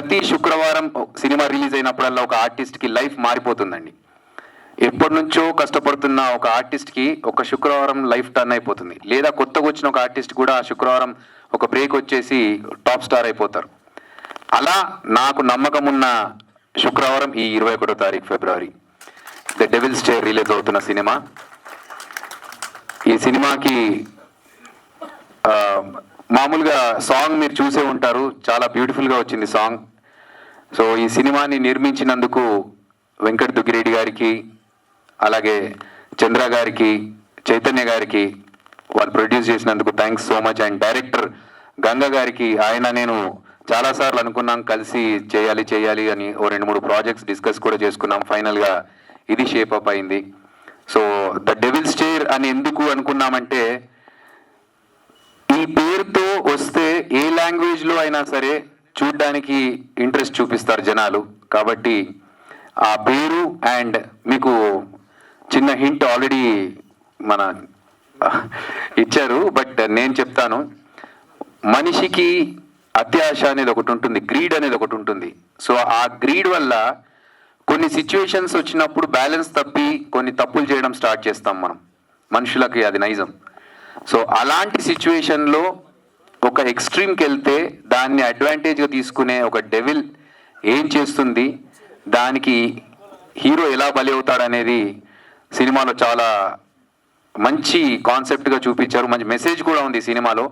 ప్రతి శుక్రవారం cinema release అయినప్పుడల్లా ఒక ఆర్టిస్ట్కి లైఫ్ మారిపోతుందండి. ఎప్పటి నుంచో కష్టపడుతున్న ఒక ఆర్టిస్ట్కి ఒక శుక్రవారం లైఫ్ టర్న్ అయిపోతుంది. లేదా కొత్తగా వచ్చిన ఒక ఆర్టిస్ట్ కూడా ఆ శుక్రవారం ఒక బ్రేక్ వచ్చేసి టాప్ స్టార్ అయిపోతారు. అలా నాకు నమ్మకం ఉన్న శుక్రవారం ఈ 21వ తారీఖు ఫిబ్రవరి ద డెవిల్స్ చైర్ రిలీజ్ అవుతున్న సినిమా. ఈ సినిమాకి మామూలుగా సాంగ్ మీరు చూసే ఉంటారు, చాలా బ్యూటిఫుల్గా వచ్చింది సాంగ్. సో ఈ సినిమాని నిర్మించినందుకు వెంకట్ దుగ్గిరెడ్డి గారికి, అలాగే చంద్ర గారికి, చైతన్య గారికి, వాళ్ళు ప్రొడ్యూస్ చేసినందుకు thanks so much. And director Ganga గారికి, ఆయన నేను చాలాసార్లు అనుకున్నాం కలిసి చేయాలి అని, ఓ 2-3 ప్రాజెక్ట్స్ డిస్కస్ కూడా చేసుకున్నాం. ఫైనల్గా ఇది షేప్ అప్ అయింది. సో ద డెవిల్స్ చైర్ అని ఎందుకు అనుకున్నామంటే, ఈ పేరుతో వస్తే ఏ లాంగ్వేజ్లో అయినా సరే చూడ్డానికి ఇంట్రెస్ట్ చూపిస్తారు జనాలు. కాబట్టి ఆ పేరు అండ్ మీకు చిన్న హింట్ ఆల్రెడీ మన ఇచ్చారు, బట్ నేను చెప్తాను. మనిషికి అత్యాశ అనేది ఒకటి ఉంటుంది, గ్రీడ్ అనేది ఒకటి ఉంటుంది. సో ఆ గ్రీడ్ వల్ల కొన్ని సిచ్యువేషన్స్ వచ్చినప్పుడు బ్యాలెన్స్ తప్పి కొన్ని తప్పులు చేయడం స్టార్ట్ చేస్తాం మనం, మనుషులకి అది నైజం. సో అలాంటి సిచ్యువేషన్లో ఒక ఎక్స్ట్రీమ్కి వెళ్తే దాన్ని అడ్వాంటేజ్గా తీసుకునే ఒక డెవిల్ ఏం చేస్తుంది, దానికి హీరో ఎలా బలి అవుతాడనేది సినిమాలో చాలా మంచి కాన్సెప్ట్గా చూపించారు. మంచి మెసేజ్ కూడా ఉంది సినిమాలో.